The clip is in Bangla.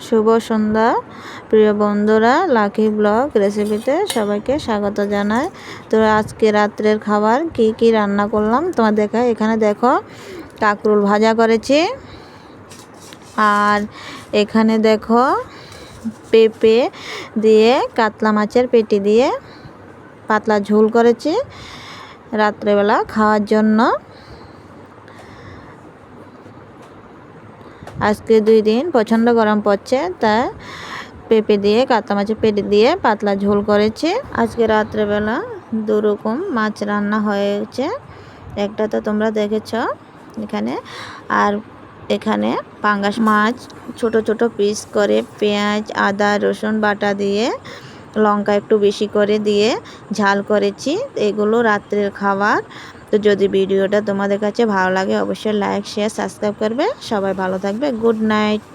শুভ সন্ধ্যা প্রিয় বন্ধুরা, লাকি ব্লগ রেসিপিতে সবাইকে স্বাগত জানাই। তো আজকে রাত্রের খাবার কি কি রান্না করলাম তোমার দেখা। এখানে দেখো কাঁকরোল ভাজা করেছি, আর এখানে দেখো পেঁপে দিয়ে কাতলা মাছের পেটি দিয়ে পাতলা ঝোল করেছি রাত্রেবেলা খাওয়ার জন্য। আজকে 2 দিন প্রচণ্ড গরম পড়ছে, তাই পেঁপে দিয়ে কাতলা মাছের পেটি দিয়ে পাতলা ঝোল করেছি। আজকে রাত্রেবেলা 2 রকম মাছ রান্না হয়েছে, একটা তো তোমরা দেখেছ এখানে, আর এখানে পাঙ্গাস মাছ ছোট ছোট পিস করে পেঁয়াজ আদা রসুন বাটা দিয়ে লঙ্কা একটু বেশি করে দিয়ে ঝাল করেছি। এগুলো রাত্রের খাবার। তো যদি ভিডিওটা তোমাদের কাছে ভালো লাগে অবশ্যই লাইক শেয়ার সাবস্ক্রাইব করবে। সবাই ভালো থাকবে। Good night.